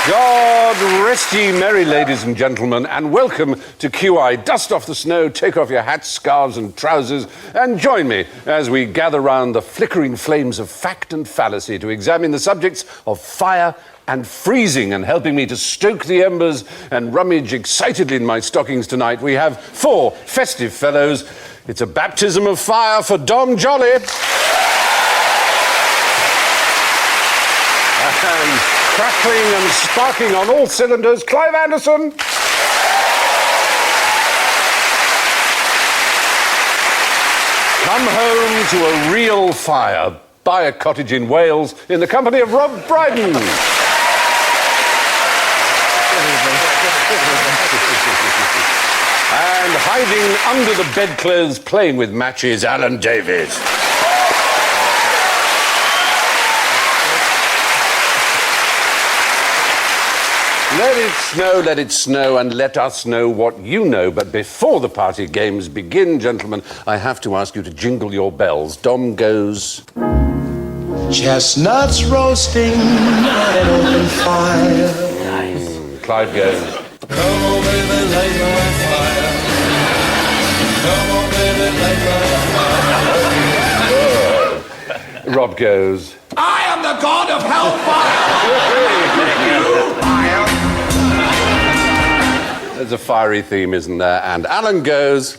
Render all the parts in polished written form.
God rest ye merry, ladies and gentlemen, and welcome to QI. Dust off the snow, take off your hats, scarves and trousers, and join me as we gather round the flickering flames of fact and fallacy to examine the subjects of fire and freezing. And helping me to stoke the embers and rummage excitedly in my stockings tonight, we have four festive fellows. It's a baptism of fire for Dom Jolly. And crackling and sparking on all cylinders, Clive Anderson. Come home to a real fire. Buy a cottage in Wales in the company of Rob Brydon. And hiding under the bedclothes playing with matches, Alan Davies. Let it snow, and let us know what you know. But before the party games begin, gentlemen, I have to ask you to jingle your bells. Dom goes... Chestnuts roasting on an open fire. Nice. Clive goes... Come on, baby, light my fire. Come on, baby, light my fire. Rob goes... I am the god of hellfire! There's a fiery theme, isn't there? And Alan goes...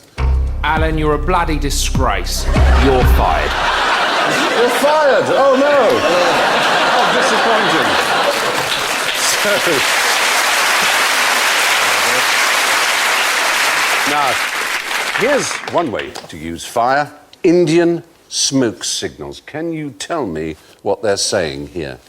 Alan, you're a bloody disgrace. You're fired. You're fired! Oh, no! Oh, disappointing. Now, here's one way to use fire. Indian smoke signals. Can you tell me what they're saying here?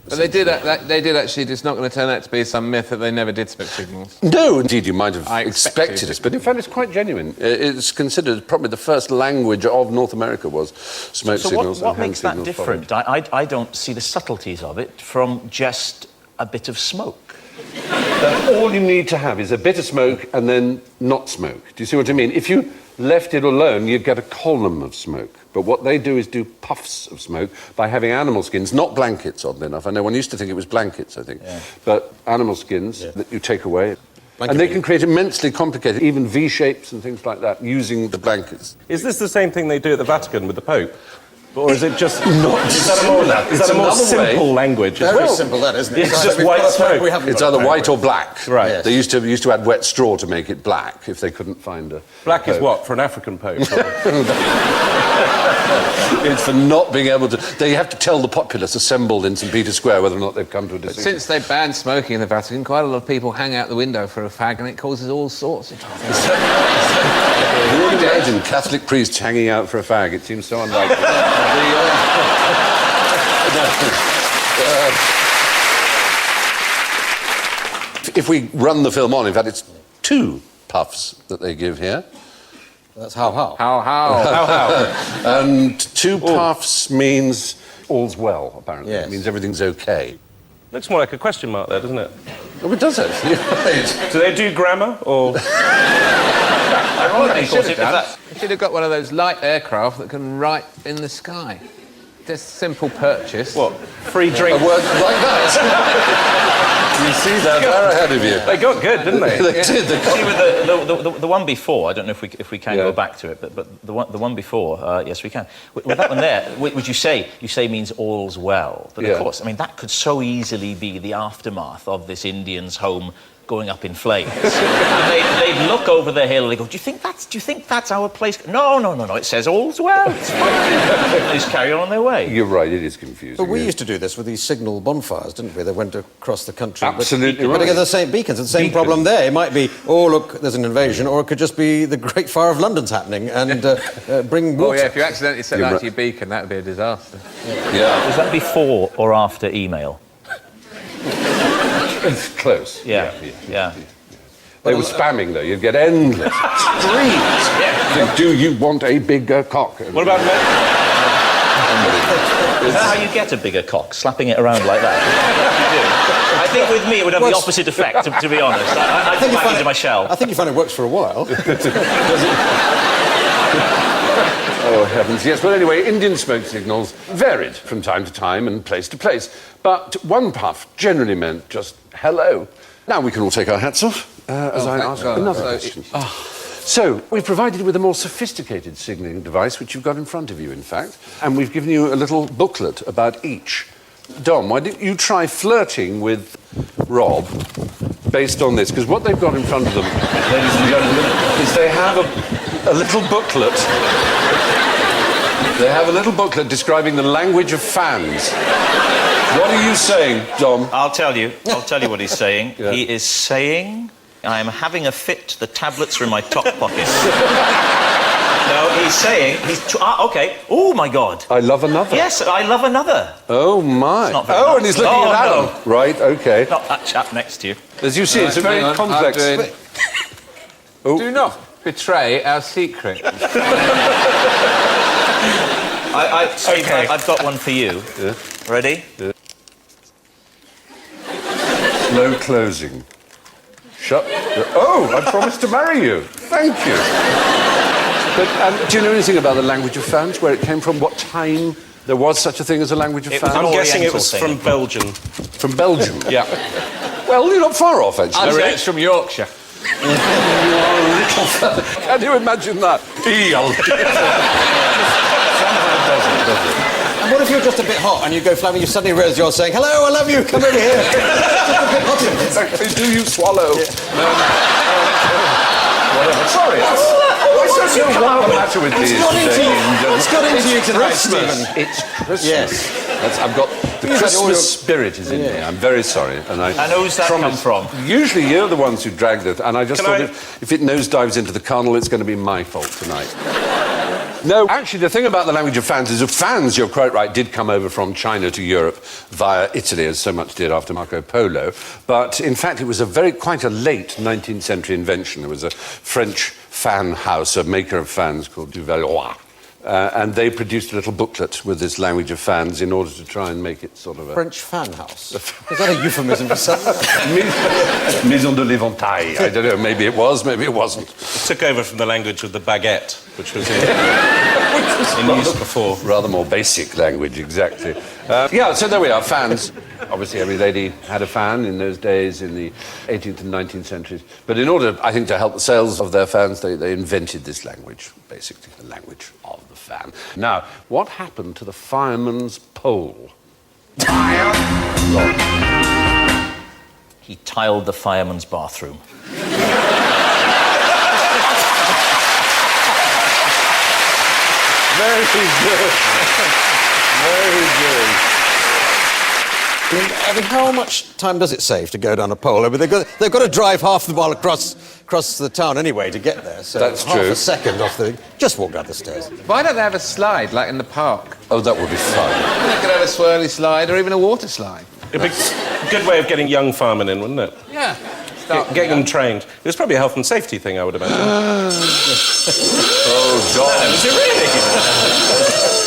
But they did actually, it's not going to turn out to be some myth that they never did smoke signals. No, indeed, you might have I expected it, but in fact it's quite genuine. It's considered probably the first language of North America was smoke signals. So what makes that different? I don't see the subtleties of it from just a bit of smoke. All you need to have is a bit of smoke and then not smoke. Do you see what I mean? If you left it alone, you'd get a column of smoke. But what they do is do puffs of smoke by having animal skins, not blankets, oddly enough. I know one used to think it was blankets, I think. Yeah. But animal skins that you take away. And they can create immensely complicated, even V-shapes and things like that, using the blankets. Is this the same thing they do at the Vatican with the Pope? Or is it just not? Is that a more simple language? Very simple, that isn't it? It's just white smoke. It's either white or black. Right. Yes. They used to add wet straw to make it black if they couldn't find a black pope. Is what for an African Pope? It's for not being able to. They have to tell the populace assembled in St. Peter's Square whether or not they've come to a decision. But since they banned smoking in the Vatican, quite a lot of people hang out the window for a fag, and it causes all sorts of trouble. Can you imagine Catholic priests hanging out for a fag? It seems so unlikely. If we run the film on, in fact, it's 2 puffs that they give here. That's how. And 2 puffs means all's well, apparently. Yes. It means everything's okay. Looks more like a question mark there, doesn't it? Oh, it does actually. Right. Do they do grammar, or...? They should have got one of those light aircraft that can write in the sky. Just simple purchase. What? Free drink? A word like that. You see that? They're ahead of you. They got good, didn't they? They did. See, with the one before, I don't know if we can go back to it, but the one before, yes, we can. With that one there, which you say means all's well. But of course, I mean, that could so easily be the aftermath of this Indian's home going up in flames. And they'd look over the hill and they go, do you think that's our place? No, it says all's well, it's fine. They just carry on their way. You're right, it is confusing. But we used to do this with these signal bonfires, didn't we? They went across the country. Absolutely right. But again, the same beacons, the same problem there. It might be, oh, look, there's an invasion, or it could just be the Great Fire of London's happening and bring water. Oh, yeah, if you accidentally set that to your beacon, that would be a disaster. Yeah. Was that before or after email? It's close. Yeah. They were spamming, though. You'd get endless streams. Do you want a bigger cock? What about men? Is that how you get a bigger cock? Slapping it around like that? I think with me it would have the opposite effect, to be honest. I think back into my shell. I think you find it works for a while. Oh, heavens, yes. But anyway, Indian smoke signals varied from time to time and place to place. But one puff generally meant just hello. Now we can all take our hats off as I ask another question. So, we've provided you with a more sophisticated signalling device, which you've got in front of you, in fact, and we've given you a little booklet about each. Dom, why don't you try flirting with Rob based on this? Because what they've got in front of them, ladies and gentlemen, is they have a little booklet. They have a little booklet describing the language of fans. What are you saying, Dom? I'll tell you what he's saying. Yeah. He is saying, I am having a fit, the tablets are in my top pocket. No, he's saying, okay, oh my God. I love another. Yes, I love another. Oh, my. It's not very Oh, nice. and he's looking at Adam. No. Right, OK. Not that chap next to you. As you see, it's a very complex... Do not betray our secret. Steve, I've got one for you. Yeah. Ready? Yeah. Slow closing. Shut... Oh, I promised to marry you. Thank you. But do you know anything about the language of fans, where it came from, what time there was such a thing as a language of fans? I'm guessing it Oriental was thing. from Belgium. From Belgium? Yeah. Well, you're not far off, actually. I'd say it's from Yorkshire. You are a little fella. Can you imagine that? And what if you're just a bit hot and you go flamming, you suddenly realise you're saying, hello, I love you, come over here. Just a bit hot in here. Exactly. Do you swallow? Whatever. Sorry. What's the matter with these? It's got into you tonight, Christmas. Stephen. It's Christmas. Yes. I've got the Christmas spirit is in me. I'm very sorry, and I. And who's that come from? Usually you're the ones who dragged it, and I just Can thought if it nosedives into the carnal, it's going to be my fault tonight. No, actually, the thing about the language of fans is that fans, you're quite right, did come over from China to Europe via Italy, as so much did after Marco Polo. But in fact, it was quite a late 19th century invention. There was a French fan house, a maker of fans called Du Valois. And they produced a little booklet with this language of fans in order to try and make it sort of a... French fan house. Is that a euphemism for something? Maison de l'Éventail. I don't know, maybe it was, maybe it wasn't. It took over from the language of the baguette, which was in use before. Rather more basic language, exactly. Yeah, so there we are, fans. Obviously, every lady had a fan in those days, in the 18th and 19th centuries. But in order, I think, to help the sales of their fans, they invented this language, basically, the language of the fan. Now, what happened to the fireman's pole? He tiled the fireman's bathroom. Very good. Very good. I mean, how much time does it save to go down a pole? I mean, they've got to drive half the mile across the town anyway to get there. So That's half true. a second off the... Just walk down the stairs. Why don't they have a slide, like in the park? Oh, that would be fun. They could have a swirly slide or even a water slide. It'd be a good way of getting young firemen in, wouldn't it? Yeah. Getting them trained. It was probably a health and safety thing, I would imagine. Oh, God. Was it really?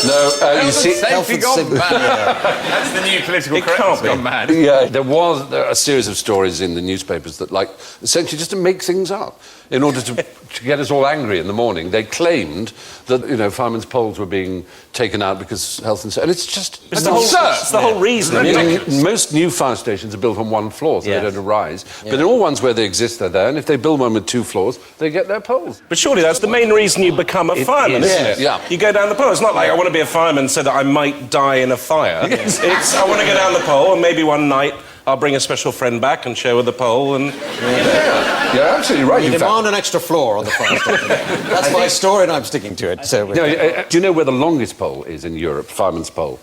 No, you see... Safety gone mad. That's the new political correctness gone mad. Yeah, there was a series of stories in the newspapers that, like, essentially just to make things up in order to get us all angry in the morning. They claimed that, you know, firemen's poles were being taken out because health and safety... And it's just... It's the whole reason. I mean, most new fire stations are built on one floor, so Yes. they don't arise. Yeah. But in all ones where they exist, they're there. And if they build one with 2 floors, they get their poles. But surely that's the main reason you become a fireman, is. isn't it? Yeah. You go down the pole. It's not like I want to be a fireman so that I might die in a fire. It's I want to go down the pole and maybe one night I'll bring a special friend back and share with the pole and... Yeah, you're absolutely right. You in fact. demand an extra floor on the fire station. That's my story and I'm sticking to it. So No, do you know where the longest pole is in Europe, fireman's pole?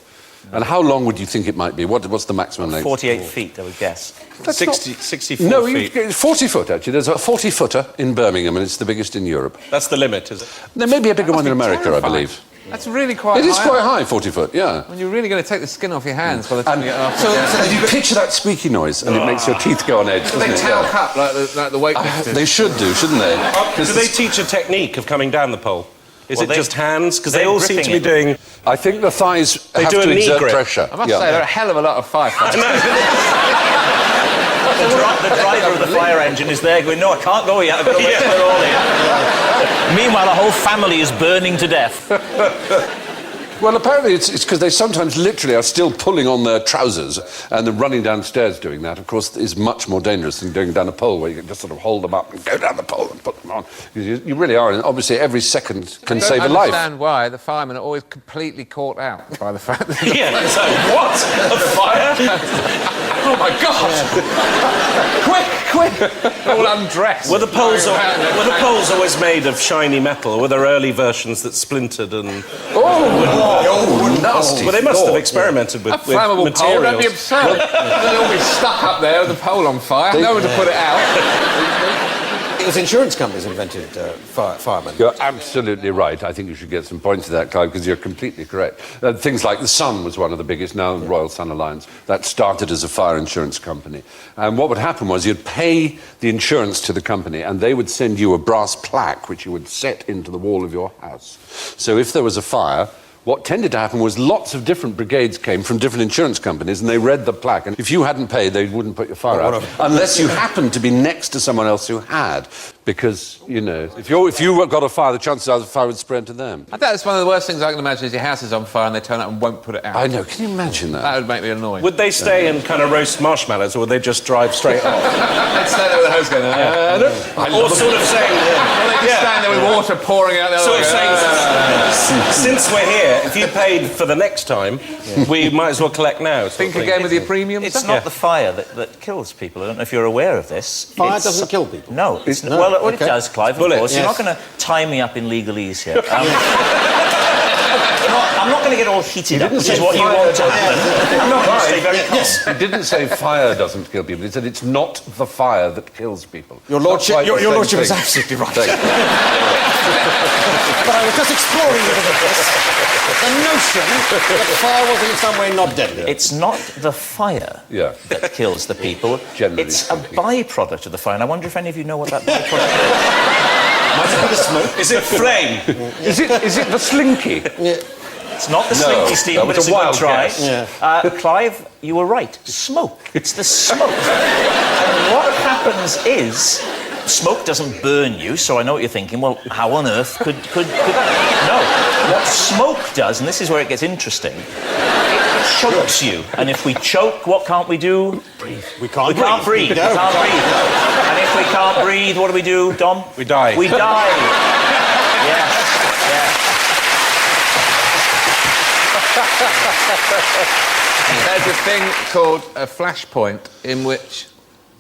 And how long would you think it might be? What's the maximum length? 48 feet, I would guess. 64 No, feet. 40 foot, actually. There's a 40-footer in Birmingham, and it's the biggest in Europe. That's the limit, is it? There may be a bigger one in America, terrifying. I believe. That's really quite It is high. quite high, 40 foot, yeah. When you're really going to take the skin off your hands by the time And you get off. so you picture that squeaky noise, and it makes your teeth go on edge, doesn't They it? talc up like the weightlifters. They should do, shouldn't they? Do they teach a technique of coming down the pole? Is Well, it just hands? Because they they're all seem to be gripping doing... I think the thighs They have do to a knee exert grip. pressure. I must say, there are a hell of a lot of firefighters. The driver of the fire engine is there going, no, I can't go yet, I've got to wait for it all here. Meanwhile, a whole family is burning to death. Well, apparently it's because they sometimes literally are still pulling on their trousers and then running downstairs doing that, of course, is much more dangerous than going down a pole where you can just sort of hold them up and go down the pole and put them on. You really are, and obviously every second can save a life. I understand why the firemen are always completely caught out by the fact that... Yeah, so what? A fire? Oh my God! Quick! All undressed. Were the poles always made of shiny metal, or were there early versions that splintered and... Nasty. Well, they must have experimented with Flammable materials. pole, that'd be absurd. They'll all be stuck up there with the pole on fire. No one to put it out. It was insurance companies invented firemen. You're absolutely right. I think you should get some points to that, Clive, because you're completely correct. Things like the Sun was one of the biggest, now the Royal Sun Alliance. That started as a fire insurance company. And what would happen was you'd pay the insurance to the company and they would send you a brass plaque which you would set into the wall of your house. So if there was a fire, what tended to happen was lots of different brigades came from different insurance companies and they read the plaque, and if you hadn't paid, they wouldn't put your fire out unless you happened to be next to someone else who had, because, you know, if you got a fire, the chances are the fire would spread to them. I think that's one of the worst things I can imagine is your house is on fire and they turn up and won't put it out. I know, can you imagine that? That would make me annoyed. Would they stay and kind of roast marshmallows, or would they just drive straight off? They'd stand there with the hose going, Or sort of saying... They just stand there with water pouring out their Sort of saying, since we're here, if you paid for the next time, we might as well collect now. Think again with your premiums. It's not the fire that kills people. I don't know if you're aware of this. Fire doesn't kill people? No. Well, what it does, Clive, of course. You're not going to tie me up in legalese here. I'm not going to get all heated up, which is what you want to happen. I'm not going to stay very calm. Yes. He didn't say fire doesn't kill people. He said it's not the fire that kills people. Your Lordship, your Lordship is absolutely right. But I was just exploring the notion that fire was in some way not deadly. It's not the fire that kills the people. Generally it's a byproduct of the fire. And I wonder if any of you know what that byproduct Is it flame? Is it the slinky? is. It's not the slinky, Stephen, but it's a good try. Clive, you were right. Smoke. It's the smoke. And what happens is... Smoke doesn't burn you, so I know what you're thinking. Well, how on earth could that? No. What smoke does, and this is where it gets interesting, it chokes you. And if we choke, what can't we do? Breathe. We can't breathe. We can't breathe. And if we can't breathe, what do, Dom? We die. We die. Yeah. There's a thing called a flashpoint in which...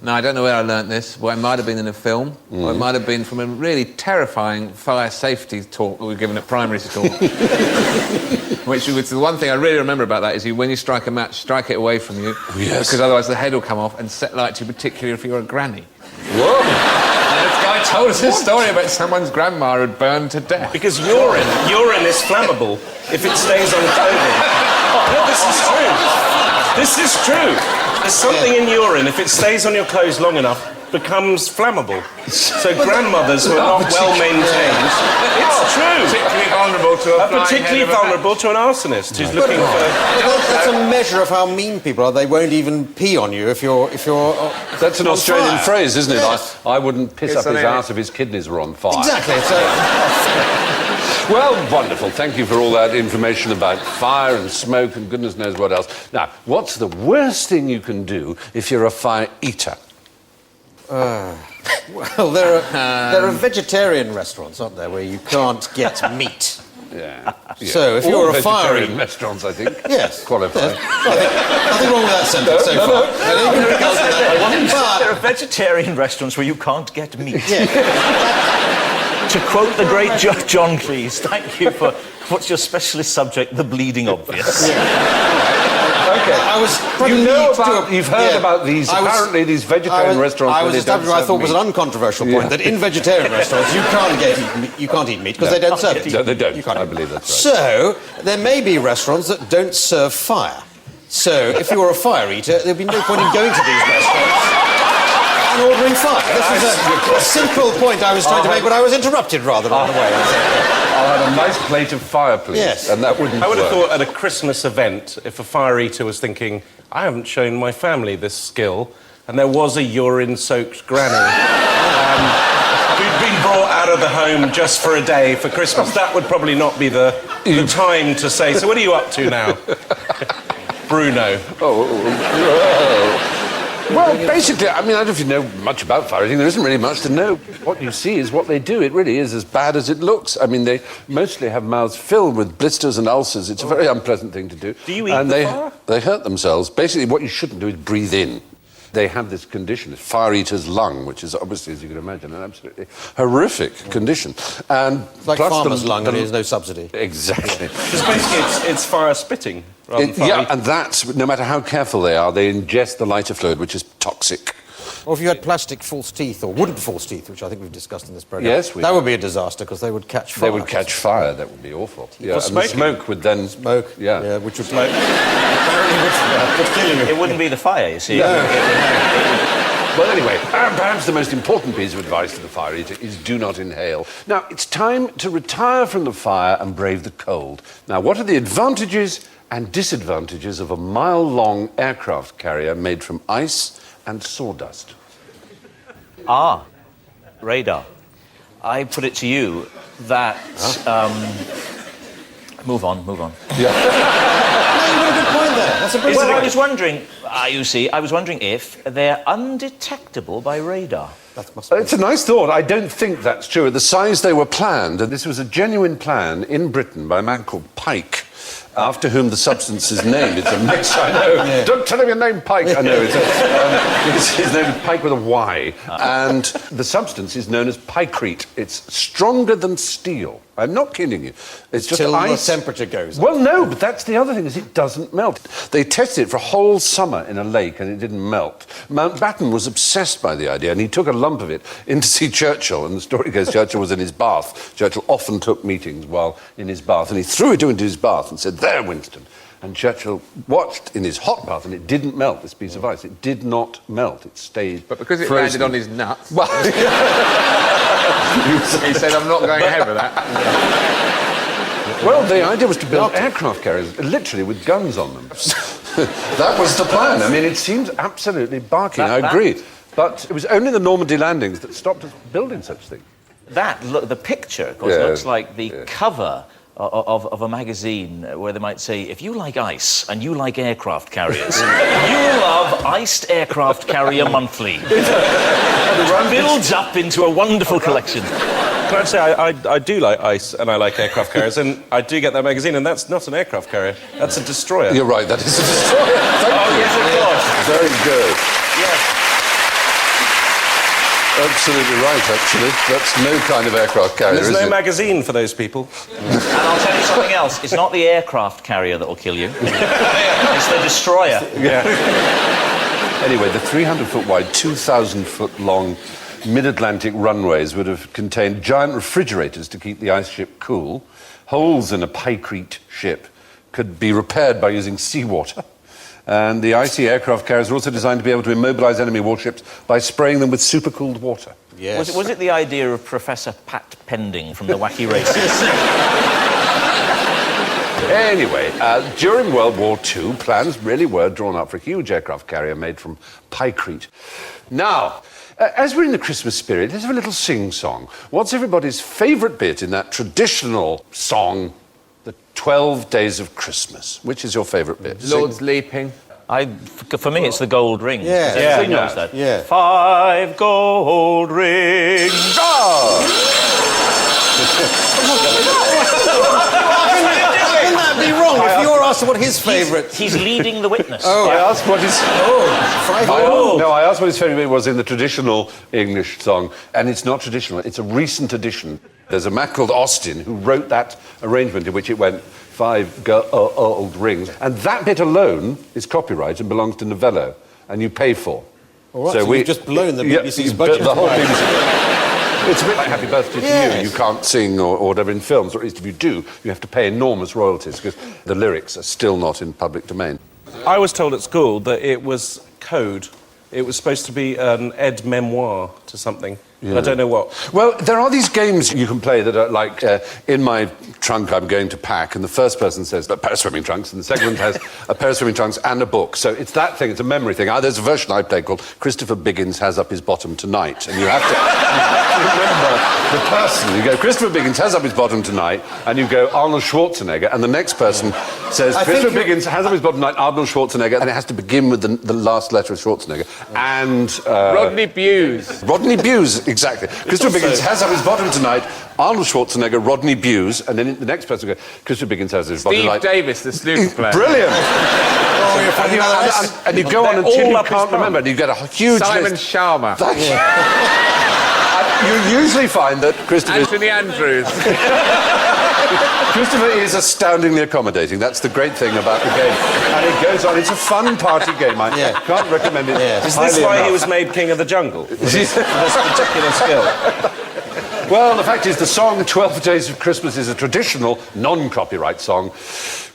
Now, I don't know where I learnt this. Well, it might have been in a film, or it might have been from a really terrifying fire safety talk that we were given at primary school. which the one thing I really remember about that is when you strike a match, strike it away from you, because otherwise the head will come off and set light to you, particularly if you're a granny. Whoa! And this guy told us a story about someone's grandma who'd burned to death. Because urine is flammable if it stays on clothing. No, this is true. This is true. There's something in urine, if it stays on your clothes long enough, becomes flammable. So grandmothers who are not well maintained, it's true. Particularly vulnerable to an arsonist who's looking for... That's a measure of how mean people are. They won't even pee on you if you're That's an Australian fire. phrase, isn't it? Yes. I wouldn't piss up his arse if his kidneys were on fire. Exactly. Well, wonderful. Thank you for all that information about fire and smoke and goodness knows what else. Now, what's the worst thing you can do if you're a fire eater? Well, there are vegetarian restaurants, aren't there, where you can't get meat. Yeah. So if All you're a fire vegetarian eater... restaurants, I think. Yes. Qualify. Yes. Nothing wrong with that sentence so far. There are vegetarian restaurants where you can't get meat. Yeah. To quote the great John Cleese, thank you for what's your specialist subject, the bleeding obvious. Okay. You've heard about these, apparently these vegetarian restaurants... I was establishing what I thought was an uncontroversial point, that in vegetarian restaurants you can't eat meat because they don't serve it. No, they don't. You can't I believe that's right. So, there may be restaurants that don't serve fire. So, if you were a fire eater, there'd be no point in going to these restaurants and ordering fire. This was a simple point I was trying to make, but I was interrupted rather on the way. I'll have a nice plate of fire, please. Yes. And that wouldn't I would have work. thought at a Christmas event, if a fire eater was thinking, I haven't shown my family this skill, and there was a urine-soaked granny who'd been brought out out of the home just for a day for Christmas, that would probably not be the time to say, so what are you up to now? Bruno. Well, basically, I mean, I don't know if you know much about fire eating. There isn't really much to know. What you see is what they do. It really is as bad as it looks. I mean, they mostly have mouths filled with blisters and ulcers. It's a very unpleasant thing to do. Do you eat and the fire? They hurt themselves. Basically, what you shouldn't do is breathe in. They have this condition, it's fire eater's lung, which is obviously, as you can imagine, an absolutely horrific condition. And It's like plus farmer's lung, and there's no subsidy. Exactly. Because basically it's fire spitting rather than fire Yeah, eating. and that's, no matter how careful they are, they ingest the lighter fluid, which is toxic. Or if you had plastic false teeth, or wooden false teeth, which I think we've discussed in this programme. Yes, we that have. would be a disaster, because they would catch fire. They would catch fire, that would be awful. Yeah, and the smoking. smoke would then... Smoke, Yeah. which would apparently would kill you. It wouldn't be the fire, you see. Well, anyway, perhaps the most important piece of advice to the fire eater is do not inhale. Now, it's time to retire from the fire and brave the cold. Now, what are the advantages and disadvantages of a mile-long aircraft carrier made from ice and sawdust? Radar. I put it to you that... Move on. No, you got a good point there. That's a brilliant Well, I point. was wondering, I was wondering if they're undetectable by radar. That must be. It's a nice thought. I don't think that's true. At the size they were planned, and this was a genuine plan in Britain by a man called Pike, after whom the substance is named. It's a mix, I know. Yeah. Don't tell him your name, Pike. I know. His name is Pike with a Y. And the substance is known as picrete. It's stronger than steel. I'm not kidding you. It's just Till ice. the temperature goes up. Well, no, but that's the other thing, is it doesn't melt. They tested it for a whole summer in a lake and it didn't melt. Mountbatten was obsessed by the idea and he took a lump of it in to see Churchill, and the story goes Churchill was in his bath. Churchill often took meetings while in his bath, and he threw it into his bath and said, "There, Winston." And Churchill watched in his hot bath and it didn't melt, this piece of ice. It did not melt, it stayed But because it frozen. landed on his nuts, Well, he said, I'm not going ahead with that. Well, the idea was to build aircraft carriers, literally with guns on them. That was the plan. I mean, it seems absolutely barking, I agree. But it was only the Normandy landings that stopped us building such things. The picture, of course, Yeah. looks like the cover of a magazine where they might say, if you like ice and you like aircraft carriers, you love Iced Aircraft Carrier Monthly. It builds up into a wonderful collection. Can I say, I do like ice and I like aircraft carriers, and I do get that magazine, and that's not an aircraft carrier, that's a destroyer. You're right, that is a destroyer. Thank you. Yes, of course. Very good. Yes. Absolutely right, actually. That's no kind of aircraft carrier, There's is no it? magazine for those people. And I'll tell you something else. It's not the aircraft carrier that will kill you. It's the destroyer. Anyway, the 300-foot wide, 2,000-foot long mid-Atlantic runways would have contained giant refrigerators to keep the ice ship cool. Holes in a picrete ship could be repaired by using seawater. And the icy aircraft carriers were also designed to be able to immobilise enemy warships by spraying them with supercooled water. Yes. Was it the idea of Professor Pat Pending from the Wacky Races? Anyway, during World War II, plans really were drawn up for a huge aircraft carrier made from picrete. Now, as we're in the Christmas spirit, let's have a little sing-song. What's everybody's favourite bit in that traditional song, the 12 Days of Christmas? Which is your favourite bit? Lord's leaping. For me, it's the gold ring. Yeah. Everybody Yeah. knows that. Yeah. 5 gold rings. Wouldn't that be wrong if you were asked what his favourite... He's leading the witness. I asked what his... I asked what his favourite bit was in the traditional English song, and it's not traditional, it's a recent addition. There's a man called Austin who wrote that arrangement in which it went 5 gold rings, and that bit alone is copyright and belongs to Novello, and you pay for. All right, so you've just blown the BBC's budget. The whole Right. BBC. It's a bit like Happy Birthday to Yes. You. You can't sing or whatever in films, or at least if you do, you have to pay enormous royalties because the lyrics are still not in public domain. I was told at school that it was code. It was supposed to be an aide memoire to something. Yeah. I don't know what. Well, there are these games you can play that are like, in my trunk I'm going to pack, and the first person says a pair of swimming trunks, and the second one has a pair of swimming trunks and a book. So it's that thing, it's a memory thing. There's a version I play called Christopher Biggins Has Up His Bottom Tonight, and you have to... remember the person. You go, Christopher Biggins has up his bottom tonight, and you go, Arnold Schwarzenegger, and the next person says, Christopher Biggins has up his bottom tonight, Arnold Schwarzenegger, and it has to begin with the last letter of Schwarzenegger. And... Rodney Bewes. Rodney Bewes, exactly. Christopher Biggins has up his bottom tonight, Arnold Schwarzenegger, Rodney Bewes, and then the next person goes, Christopher Biggins has his bottom tonight... Steve Davis, the snooker player. Brilliant! And you go on until you can't remember, and you get a huge Simon list. Sharma. You usually find that Anthony Andrews. Christopher is astoundingly accommodating. That's the great thing about the game. And it goes on. It's a fun party game. I can't recommend it. Is this why he was made King of the Jungle? This particular skill? Well, the fact is, the song 12 Days of Christmas is a traditional, non-copyright song,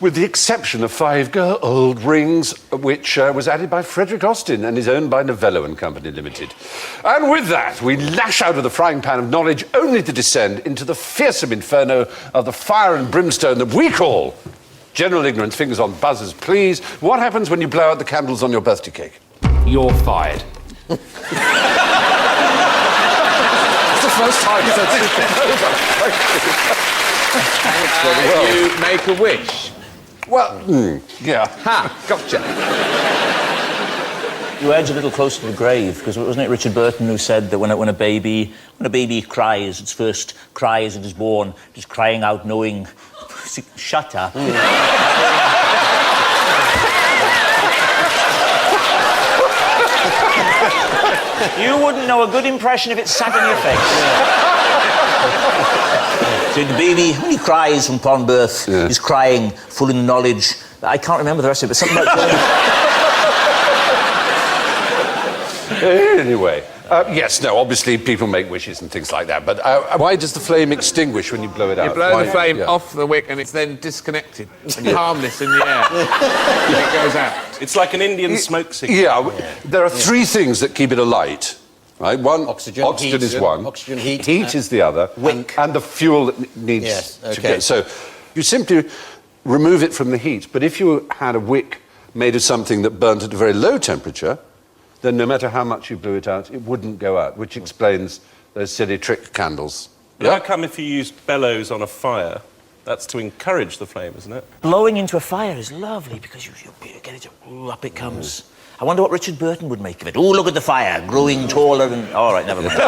with the exception of 5 Gold Rings, which was added by Frederick Austin and is owned by Novello and Company Limited. And with that, we lash out of the frying pan of knowledge only to descend into the fearsome inferno of the fire and brimstone that we call general ignorance. Fingers on buzzers, please. What happens when you blow out the candles on your birthday cake? You're fired. First time since it's over. You make a wish. Well, yeah. Ha, gotcha. You edge a little closer to the grave, because wasn't it Richard Burton who said that when a baby cries, its first cry as it is born, just crying out knowing... Shut up. You wouldn't know a good impression if it sat on your face. So the baby, when he cries upon birth, he's crying full in the knowledge. I can't remember the rest of it, but something like that. Anyway, yes, no, obviously people make wishes and things like that, but why does the flame extinguish when you blow it out? You blow the flame off the wick and it's then disconnected and harmless in the air. It goes out. It's like an Indian smoke signal. Yeah, there are 3 things that keep it alight. Right? One, oxygen heat, is one. Oxygen, heat. Heat is the other. Wick. And the fuel that needs to go. So you simply remove it from the heat. But if you had a wick made of something that burnt at a very low temperature, then no matter how much you blew it out, it wouldn't go out, which explains those silly trick candles. But how come if you use bellows on a fire, that's to encourage the flame, isn't it? Blowing into a fire is lovely because you get it, up it comes. I wonder what Richard Burton would make of it. Oh, look at the fire, growing taller and... All right, never mind.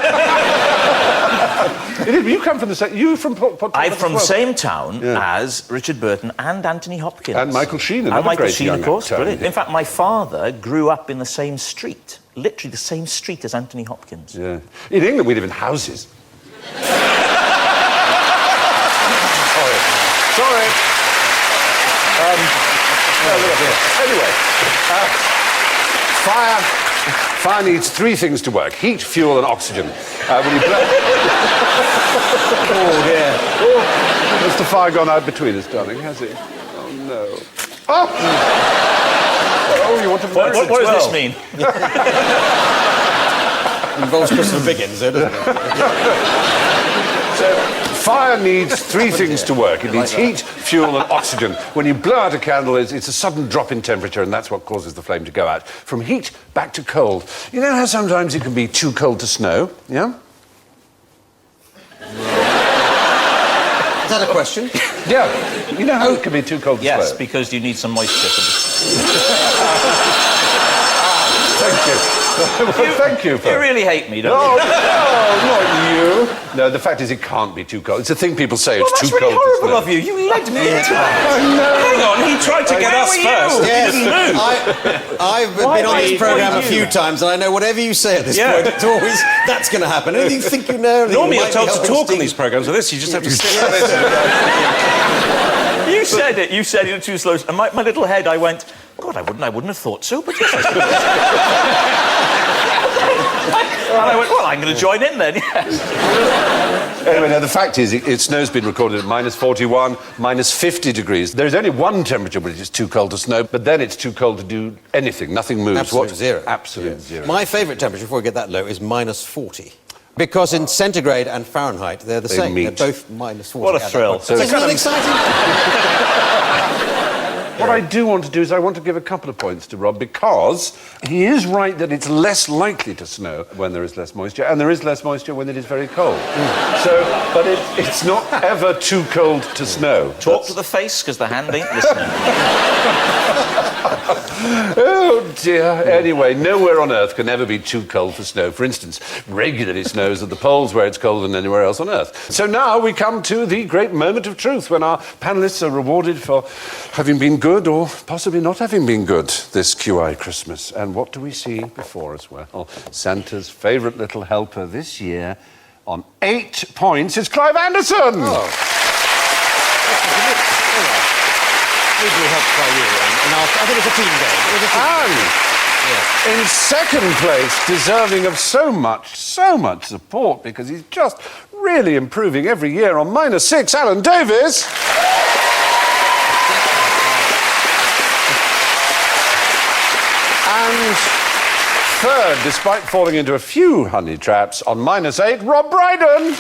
You come from the same... You from... I'm from the same town as Richard Burton and Anthony Hopkins. And Michael Sheen, and another Michael great Sheen, young of course, actor. brilliant. In fact, my father grew up in the same street, literally the same street as Anthony Hopkins. Yeah. In England, we live in houses. Sorry. Anyway, fire needs 3 things to work: heat, fuel, and oxygen. When you blow... Oh dear. Oh, has the fire gone out between us, darling? Has it? Oh no. Oh, oh you want to? What does this mean? Involves Christopher Biggins, doesn't it? So, fire needs 3 things to work. It needs heat, fuel, and oxygen. When you blow out a candle, it's a sudden drop in temperature, and that's what causes the flame to go out. From heat back to cold. You know how sometimes it can be too cold to snow? Yeah? Is that a question? Yeah. You know how it can be too cold to snow? Yes, because you need some moisture for Thank you. Well, thank you for... You really hate me, don't No, you? no, not you. No, the fact is it can't be too cold. It's a thing people say, it's too That's really cold to horrible snow. of you. You led me into it. Hang on, he tried to get us first. Yes. He didn't move. I've been on this programme a few times, and I know whatever you say at this point, it's always, that's going to happen. Anything you think you know... Normally you're told to talk on these programmes with this, you just have to sit like this. You said it. You said it too slow. And my little head, I went, God, I wouldn't have thought so, but yes, I suppose. And I went, well, I'm going to join in then, yes. Anyway, now the fact is, snow's been recorded at -41, -50 degrees. There's only one temperature which is too cold to snow, but then it's too cold to do anything. Nothing moves. Absolute zero. Absolute zero. My favourite temperature, before we get that low, is -40. Because in centigrade and Fahrenheit, they're the same. meet. They're both -40. What a thrill. So Isn't that exciting? What I do want to do is I want to give a couple of points to Rob, because he is right that it's less likely to snow when there is less moisture, and there is less moisture when it is very cold. So, but it's not ever too cold to snow. Talk to the face, because the hand ain't listening. Oh dear. Anyway, nowhere on Earth can ever be too cold for snow. For instance, regularly snows at the poles where it's colder than anywhere else on Earth. So now we come to the great moment of truth, when our panellists are rewarded for having been good or possibly not having been good this QI Christmas. And what do we see before us? Well, Santa's favourite little helper this year, on 8 points, is Clive Anderson. Oh. Ably helped by you, and I think it was a team game. And in second place, deserving of so much support, because he's just really improving every year, on -6, Alan Davis. And third, despite falling into a few honey traps, on -8, Rob Brydon.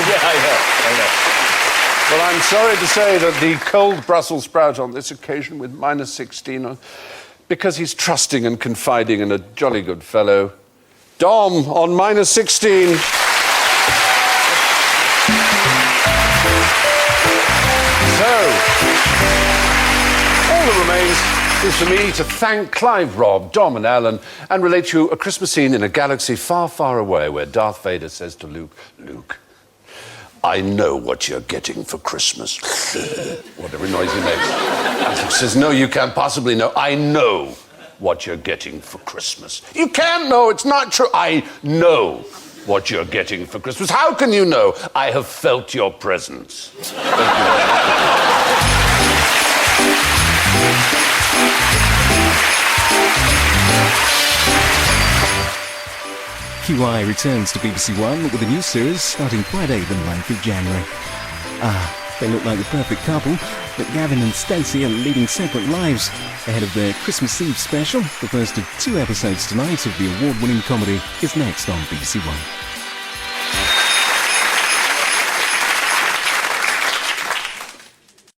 Yeah, I know. Well, I'm sorry to say that the cold Brussels sprout on this occasion, with -16, because he's trusting and confiding and a jolly good fellow, Dom on -16. So, all that remains is for me to thank Clive, Rob, Dom and Alan, and relate you a Christmas scene in a galaxy far, far away, where Darth Vader says to Luke, "Luke, I know what you're getting for Christmas." Whatever noise he makes. He says, "No, you can't possibly know. I know what you're getting for Christmas." "You can't know. It's not true." "I know what you're getting for Christmas." "How can you know?" "I have felt your presence." QI returns to BBC One with a new series starting Friday, the 9th of January. They look like the perfect couple, but Gavin and Stacey are leading separate lives ahead of their Christmas Eve special. The first of 2 episodes tonight of the award-winning comedy is next on BBC One.